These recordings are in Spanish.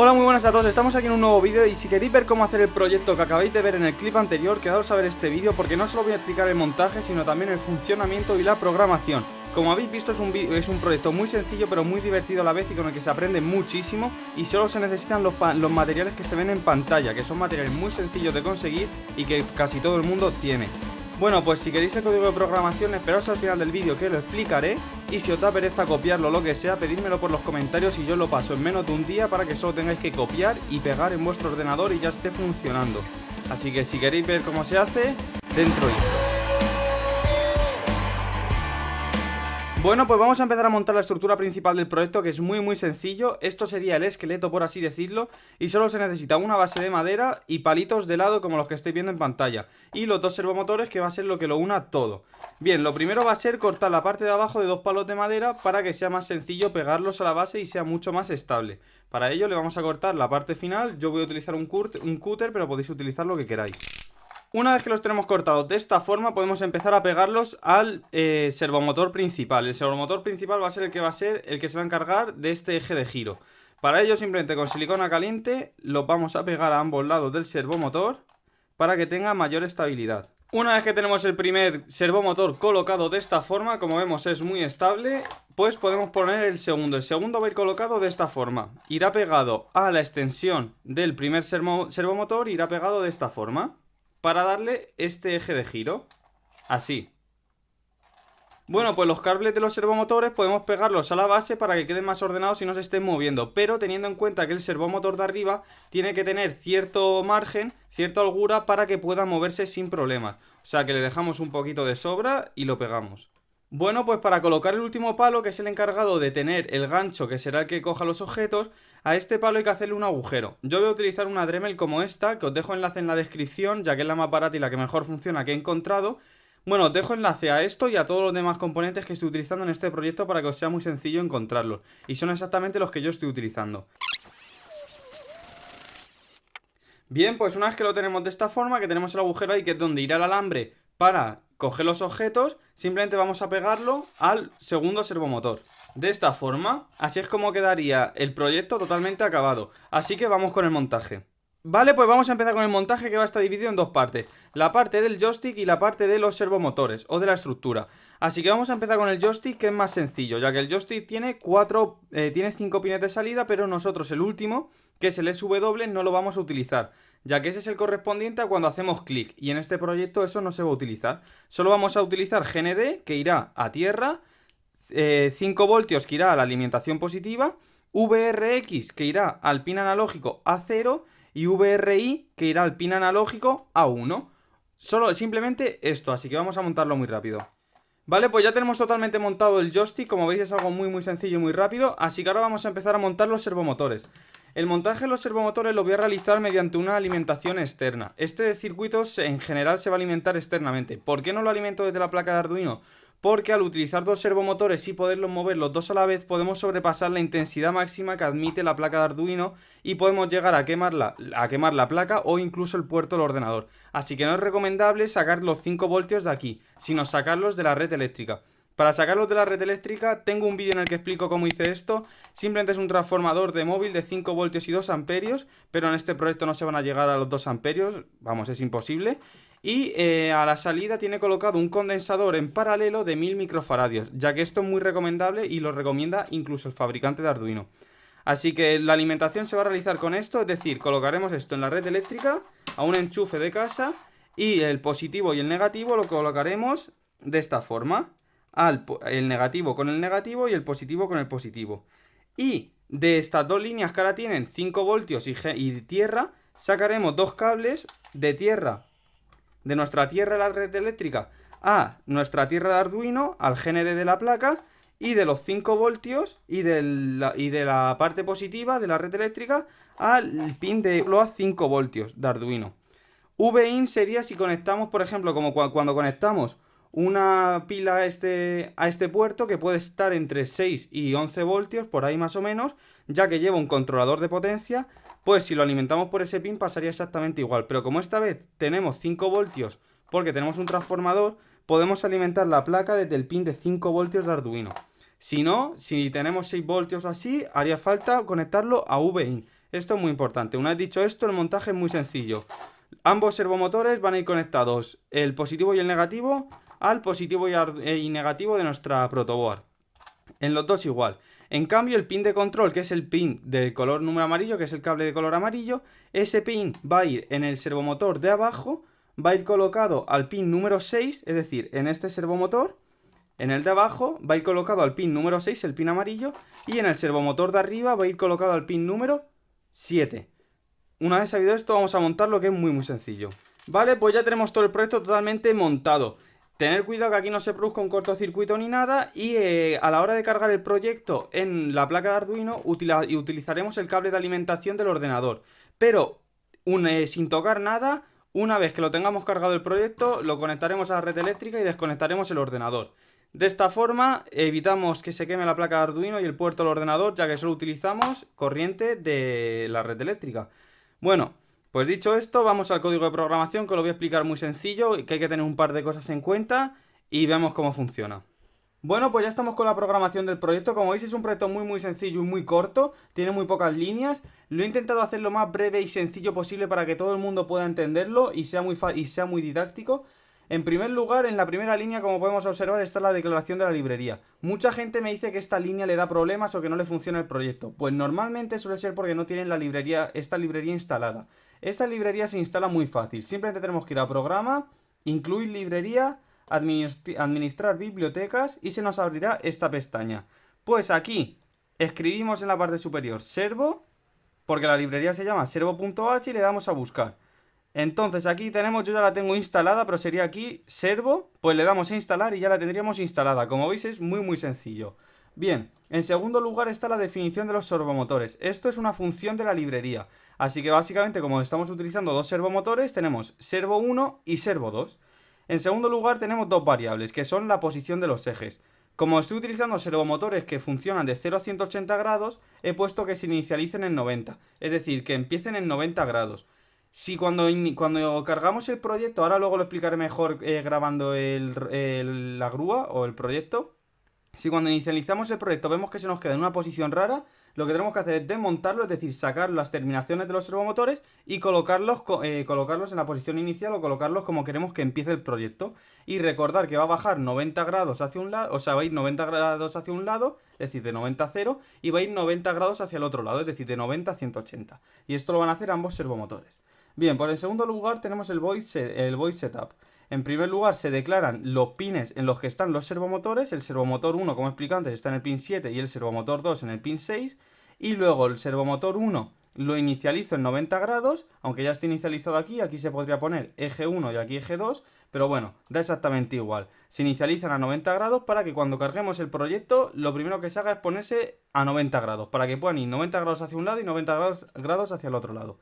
Hola, muy buenas a todos, estamos aquí en un nuevo vídeo y si queréis ver cómo hacer el proyecto que acabáis de ver en el clip anterior, quedaos a ver este vídeo porque no solo voy a explicar el montaje, sino también el funcionamiento y la programación. Como habéis visto es un proyecto muy sencillo pero muy divertido a la vez y con el que se aprende muchísimo y solo se necesitan los materiales que se ven en pantalla, que son materiales muy sencillos de conseguir y que casi todo el mundo tiene. Bueno, pues si queréis el código de programación, esperaos al final del vídeo que lo explicaré. Y si os da pereza copiarlo o lo que sea, pedídmelo por los comentarios y yo lo paso en menos de un día para que solo tengáis que copiar y pegar en vuestro ordenador y ya esté funcionando. Así que si queréis ver cómo se hace, dentro intro. Bueno, pues vamos a empezar a montar la estructura principal del proyecto, que es muy sencillo. Esto sería el esqueleto, por así decirlo, y solo se necesita una base de madera y palitos de lado como los que estáis viendo en pantalla, y los dos servomotores, que va a ser lo que lo una todo. Bien, lo primero va a ser cortar la parte de abajo de dos palos de madera para que sea más sencillo pegarlos a la base y sea mucho más estable. Para ello le vamos a cortar la parte final. Yo voy a utilizar un cúter, pero podéis utilizar lo que queráis. Una vez que los tenemos cortados de esta forma, podemos empezar a pegarlos al servomotor principal. El servomotor principal va a ser el que se va a encargar de este eje de giro. Para ello, simplemente con silicona caliente los vamos a pegar a ambos lados del servomotor para que tenga mayor estabilidad. Una vez que tenemos el primer servomotor colocado de esta forma, como vemos es muy estable, pues podemos poner el segundo. El segundo va a ir colocado de esta forma. Irá pegado a la extensión del primer servomotor, irá pegado de esta forma, para darle este eje de giro, así. Bueno, pues los cables de los servomotores podemos pegarlos a la base para que queden más ordenados y no se estén moviendo, pero teniendo en cuenta que el servomotor de arriba tiene que tener cierto margen, cierta holgura para que pueda moverse sin problemas. O sea que le dejamos un poquito de sobra y lo pegamos. Bueno, pues para colocar el último palo, que es el encargado de tener el gancho, que será el que coja los objetos, a este palo hay que hacerle un agujero. Yo voy a utilizar una Dremel como esta, que os dejo enlace en la descripción, ya que es la más barata y la que mejor funciona que he encontrado. Bueno, os dejo enlace a esto y a todos los demás componentes que estoy utilizando en este proyecto para que os sea muy sencillo encontrarlos. Y son exactamente los que yo estoy utilizando. Bien, pues una vez que lo tenemos de esta forma, que tenemos el agujero ahí, que es donde irá el alambre para coger los objetos, simplemente vamos a pegarlo al segundo servomotor. De esta forma, así es como quedaría el proyecto totalmente acabado. Así que vamos con el montaje. Vale, pues vamos a empezar con el montaje, que va a estar dividido en dos partes. La parte del joystick y la parte de los servomotores, o de la estructura. Así que vamos a empezar con el joystick, que es más sencillo, ya que el joystick tiene 5 pines de salida, pero nosotros el último, que es el SW, no lo vamos a utilizar, ya que ese es el correspondiente a cuando hacemos clic, y en este proyecto eso no se va a utilizar. Solo vamos a utilizar GND, que irá a tierra, 5 voltios, que irá a la alimentación positiva, VRX, que irá al pin analógico A0, y VRI, que irá al pin analógico A1. Simplemente esto, así que vamos a montarlo muy rápido. Vale, pues ya tenemos totalmente montado el joystick. Como veis es algo muy sencillo y muy rápido. Así que ahora vamos a empezar a montar los servomotores. El montaje de los servomotores lo voy a realizar mediante una alimentación externa. Este circuito en general se va a alimentar externamente. ¿Por qué no lo alimento desde la placa de Arduino? Porque al utilizar dos servomotores y poderlos mover los dos a la vez, podemos sobrepasar la intensidad máxima que admite la placa de Arduino y podemos llegar a quemar la placa o incluso el puerto del ordenador. Así que no es recomendable sacar los 5 voltios de aquí, sino sacarlos de la red eléctrica. Para sacarlos de la red eléctrica tengo un vídeo en el que explico cómo hice esto. Simplemente es un transformador de móvil de 5 voltios y 2 amperios, pero en este proyecto no se van a llegar a los 2 amperios, vamos, es imposible. Y a la salida tiene colocado un condensador en paralelo de 1000 microfaradios, ya que esto es muy recomendable y lo recomienda incluso el fabricante de Arduino. Así que la alimentación se va a realizar con esto, es decir, colocaremos esto en la red eléctrica a un enchufe de casa y el positivo y el negativo lo colocaremos de esta forma. El negativo con el negativo y el positivo con el positivo. Y de estas dos líneas que ahora tienen 5 voltios y tierra, sacaremos dos cables de tierra, de nuestra tierra de la red eléctrica a nuestra tierra de Arduino, al GND de la placa, y de los 5 voltios y de la parte positiva de la red eléctrica al pin de 5 voltios de Arduino. VIN sería si conectamos, por ejemplo, como cuando conectamos una pila a este puerto, que puede estar entre 6 y 11 voltios, por ahí más o menos, ya que lleva un controlador de potencia. Pues si lo alimentamos por ese pin pasaría exactamente igual, pero como esta vez tenemos 5 voltios porque tenemos un transformador, podemos alimentar la placa desde el pin de 5 voltios de Arduino. Si no, si tenemos 6 voltios o así, haría falta conectarlo a VIN. Esto es muy importante. Una vez dicho esto, el montaje es muy sencillo. Ambos servomotores van a ir conectados, el positivo y el negativo, al positivo y negativo de nuestra protoboard. En los dos igual. En cambio, el pin de control, que es el pin de color número amarillo, que es el cable de color amarillo, ese pin va a ir en el servomotor de abajo, va a ir colocado al pin número 6, es decir, en este servomotor. En el de abajo va a ir colocado al pin número 6, el pin amarillo, y en el servomotor de arriba va a ir colocado al pin número 7. Una vez sabido esto, vamos a montarlo, que es muy sencillo. Vale, pues ya tenemos todo el proyecto totalmente montado. Tener cuidado que aquí no se produzca un cortocircuito ni nada, y a la hora de cargar el proyecto en la placa de Arduino utilizaremos el cable de alimentación del ordenador. Pero sin tocar nada, una vez que lo tengamos cargado el proyecto, lo conectaremos a la red eléctrica y desconectaremos el ordenador. De esta forma evitamos que se queme la placa de Arduino y el puerto del ordenador, ya que solo utilizamos corriente de la red eléctrica. Bueno, pues dicho esto, vamos al código de programación, que lo voy a explicar muy sencillo, que hay que tener un par de cosas en cuenta y vemos cómo funciona. Bueno, pues ya estamos con la programación del proyecto. Como veis, es un proyecto muy sencillo y muy corto, tiene muy pocas líneas. Lo he intentado hacer lo más breve y sencillo posible para que todo el mundo pueda entenderlo y sea muy didáctico. En primer lugar, en la primera línea, como podemos observar, está la declaración de la librería. Mucha gente me dice que esta línea le da problemas o que no le funciona el proyecto. Pues normalmente suele ser porque no tienen esta librería instalada. Esta librería se instala muy fácil. Simplemente tenemos que ir a programa, incluir librería, administrar bibliotecas y se nos abrirá esta pestaña. Pues aquí escribimos en la parte superior servo, porque la librería se llama servo.h, y le damos a buscar. Entonces aquí tenemos, yo ya la tengo instalada, pero sería aquí servo, pues le damos a instalar y ya la tendríamos instalada. Como veis, es muy sencillo. Bien, en segundo lugar está la definición de los servomotores. Esto es una función de la librería. Así que básicamente, como estamos utilizando dos servomotores, tenemos servo 1 y servo 2. En segundo lugar tenemos dos variables, que son la posición de los ejes. Como estoy utilizando servomotores que funcionan de 0 a 180 grados, he puesto que se inicialicen en 90. Es decir, que empiecen en 90 grados. Si cuando cargamos el proyecto, ahora luego lo explicaré mejor grabando la grúa o el proyecto. Si cuando inicializamos el proyecto vemos que se nos queda en una posición rara, lo que tenemos que hacer es desmontarlo, es decir, sacar las terminaciones de los servomotores y colocarlos en la posición inicial o colocarlos como queremos que empiece el proyecto. Y recordar que va a bajar 90 grados hacia un lado, o sea, va a ir 90 grados hacia un lado, es decir, de 90 a 0, y va a ir 90 grados hacia el otro lado, es decir, de 90 a 180. Y esto lo van a hacer ambos servomotores. Bien, pues en segundo lugar tenemos el void setup. En primer lugar se declaran los pines en los que están los servomotores. El servomotor 1, como he explicado antes, está en el pin 7 y el servomotor 2 en el pin 6. Y luego el servomotor 1 lo inicializo en 90 grados, aunque ya esté inicializado aquí se podría poner eje 1 y aquí eje 2, pero bueno, da exactamente igual. Se inicializan a 90 grados para que cuando carguemos el proyecto, lo primero que se haga es ponerse a 90 grados, para que puedan ir 90 grados hacia un lado y 90 grados hacia el otro lado.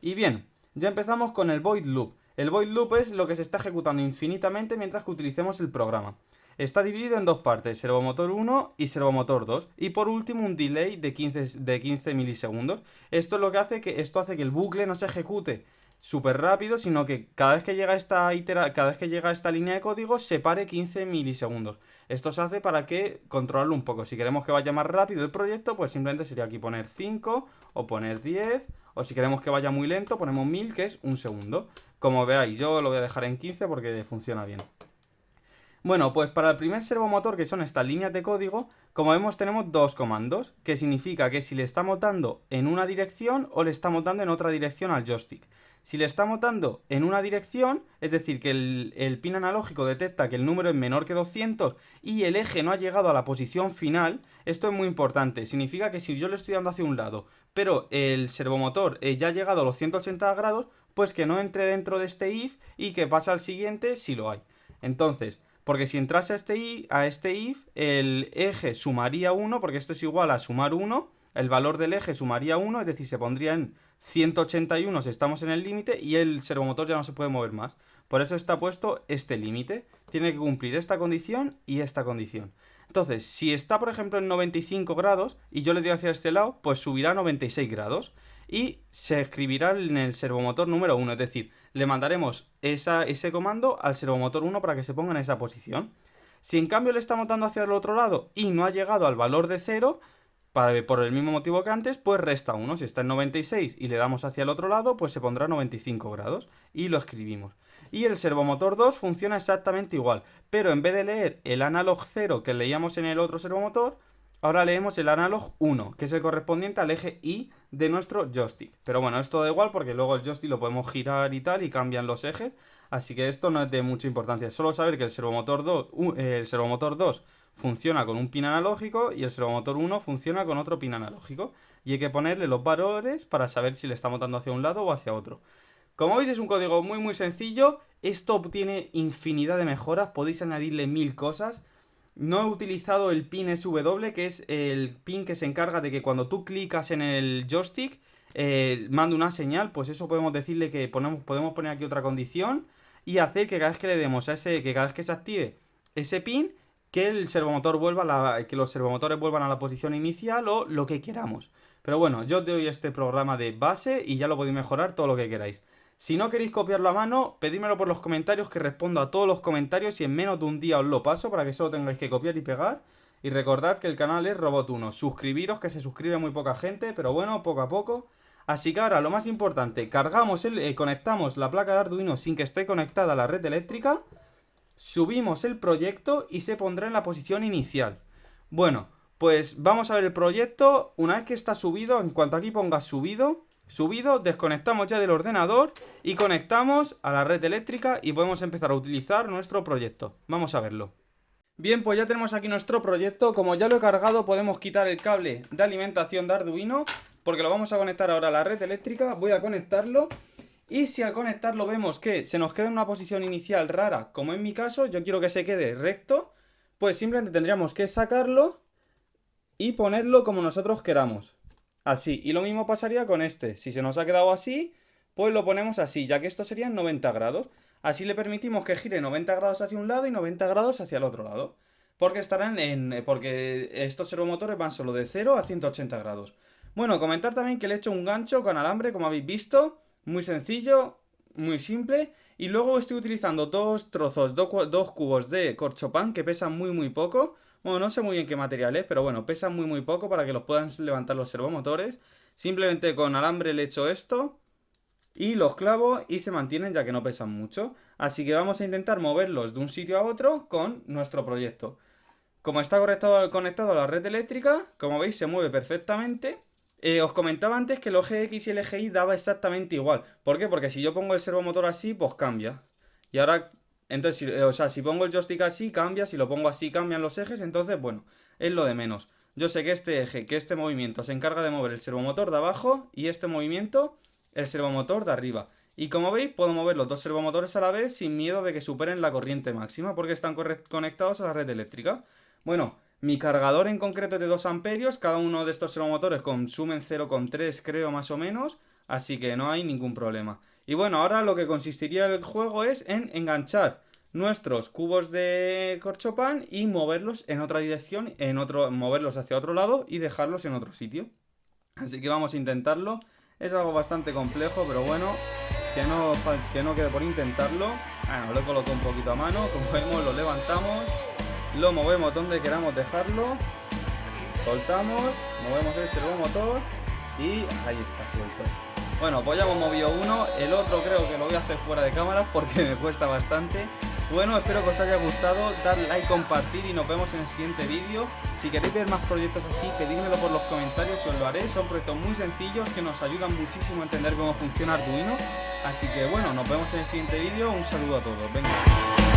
Y bien, ya empezamos con el void loop. El void loop es lo que se está ejecutando infinitamente mientras que utilicemos el programa. Está dividido en dos partes, servomotor 1 y servomotor 2. Y por último un delay de 15 milisegundos. Esto es lo que hace que el bucle no se ejecute súper rápido, sino que cada vez que llega esta línea de código se pare 15 milisegundos. Esto se hace para que controlarlo un poco. Si queremos que vaya más rápido el proyecto, pues simplemente sería aquí poner 5 o poner 10. O si queremos que vaya muy lento, ponemos 1000, que es un segundo. Como veáis, yo lo voy a dejar en 15 porque funciona bien. Bueno, pues para el primer servomotor, que son estas líneas de código, como vemos tenemos dos comandos, que significa que si le estamos dando en una dirección o le estamos dando en otra dirección al joystick. Si le estamos dando en una dirección, es decir, que el pin analógico detecta que el número es menor que 200 y el eje no ha llegado a la posición final, esto es muy importante. Significa que si yo le estoy dando hacia un lado, pero el servomotor ya ha llegado a los 180 grados, pues que no entre dentro de este if y que pase al siguiente si lo hay. Entonces, porque si entrase a este if, el eje sumaría 1, porque esto es igual a sumar 1, el valor del eje sumaría 1, es decir, se pondría en 181 si estamos en el límite y el servomotor ya no se puede mover más. Por eso está puesto este límite. Tiene que cumplir esta condición y esta condición. Entonces, si está, por ejemplo, en 95 grados y yo le doy hacia este lado, pues subirá a 96 grados y se escribirá en el servomotor número 1, es decir, le mandaremos ese comando al servomotor 1 para que se ponga en esa posición. Si en cambio le estamos dando hacia el otro lado y no ha llegado al valor de 0, por el mismo motivo que antes, pues resta 1. Si está en 96 y le damos hacia el otro lado, pues se pondrá 95 grados y lo escribimos. Y el servomotor 2 funciona exactamente igual, pero en vez de leer el analog 0 que leíamos en el otro servomotor, ahora leemos el analog 1, que es el correspondiente al eje Y de nuestro joystick. Pero bueno, esto da igual porque luego el joystick lo podemos girar y tal y cambian los ejes, así que esto no es de mucha importancia. Solo saber que el servomotor 2 funciona con un pin analógico y el servomotor 1 funciona con otro pin analógico. Y hay que ponerle los valores para saber si le estamos dando hacia un lado o hacia otro. Como veis es un código muy sencillo. Esto tiene infinidad de mejoras, podéis añadirle 1000 cosas. No he utilizado el pin SW, que es el pin que se encarga de que cuando tú clicas en el joystick manda una señal. Pues eso podemos decirle que podemos poner aquí otra condición y hacer que cada vez que le demos que cada vez que se active ese pin, que el servomotor que los servomotores vuelvan a la posición inicial o lo que queramos. Pero bueno, yo os doy este programa de base y ya lo podéis mejorar todo lo que queráis. Si no queréis copiarlo a mano, pedímelo por los comentarios, que respondo a todos los comentarios y en menos de un día os lo paso para que solo tengáis que copiar y pegar. Y recordad que el canal es Robot1. Suscribiros, que se suscribe muy poca gente, pero bueno, poco a poco. Así que ahora lo más importante, conectamos la placa de Arduino sin que esté conectada a la red eléctrica. Subimos el proyecto y se pondrá en la posición inicial. Bueno, pues vamos a ver el proyecto. Una vez que está subido, en cuanto aquí ponga subido, desconectamos ya del ordenador y conectamos a la red eléctrica y podemos empezar a utilizar nuestro proyecto. Vamos a verlo. Bien, pues ya tenemos aquí nuestro proyecto. Como ya lo he cargado, podemos quitar el cable de alimentación de Arduino, porque lo vamos a conectar ahora a la red eléctrica. Voy a conectarlo. Y si al conectarlo vemos que se nos queda en una posición inicial rara, como en mi caso, yo quiero que se quede recto, pues simplemente tendríamos que sacarlo y ponerlo como nosotros queramos. Así, y lo mismo pasaría con este. Si se nos ha quedado así, pues lo ponemos así, ya que esto serían 90 grados. Así le permitimos que gire 90 grados hacia un lado y 90 grados hacia el otro lado. Porque porque estos servomotores van solo de 0 a 180 grados. Bueno, comentar también que le he hecho un gancho con alambre, como habéis visto. Muy sencillo, muy simple. Y luego estoy utilizando dos cubos de corchopán que pesan muy poco. Bueno, no sé muy bien qué material es, pero bueno, pesan muy poco para que los puedan levantar los servomotores. Simplemente con alambre le echo esto y los clavo y se mantienen, ya que no pesan mucho. Así que vamos a intentar moverlos de un sitio a otro con nuestro proyecto. Como está conectado a la red eléctrica, como veis se mueve perfectamente. Os comentaba antes que el eje X y el eje Y daba exactamente igual. ¿Por qué? Porque si yo pongo el servomotor así, pues cambia. Y ahora, entonces, si pongo el joystick así, cambia. Si lo pongo así, cambian los ejes. Entonces, bueno, es lo de menos. Yo sé que este movimiento se encarga de mover el servomotor de abajo y este movimiento, el servomotor de arriba. Y como veis, puedo mover los dos servomotores a la vez sin miedo de que superen la corriente máxima, porque están conectados a la red eléctrica. Bueno, mi cargador en concreto es de 2 amperios, cada uno de estos servomotores consumen 0,3 creo más o menos, así que no hay ningún problema. Y bueno, ahora lo que consistiría el juego es en enganchar nuestros cubos de corchopán y moverlos en otra dirección, moverlos hacia otro lado y dejarlos en otro sitio. Así que vamos a intentarlo. Es algo bastante complejo, pero bueno, que no quede por intentarlo. Bueno, lo he colocado un poquito a mano, como vemos lo levantamos. Lo movemos donde queramos dejarlo. Soltamos, movemos el servomotor y ahí está suelto. Bueno, pues ya hemos movido uno. El otro creo que lo voy a hacer fuera de cámara porque me cuesta bastante. Bueno, espero que os haya gustado. Dar like, compartir y nos vemos en el siguiente vídeo. Si queréis ver más proyectos así, pedídmelo por los comentarios y os lo haré. Son proyectos muy sencillos que nos ayudan muchísimo a entender cómo funciona Arduino. Así que bueno, nos vemos en el siguiente vídeo. Un saludo a todos. Venga.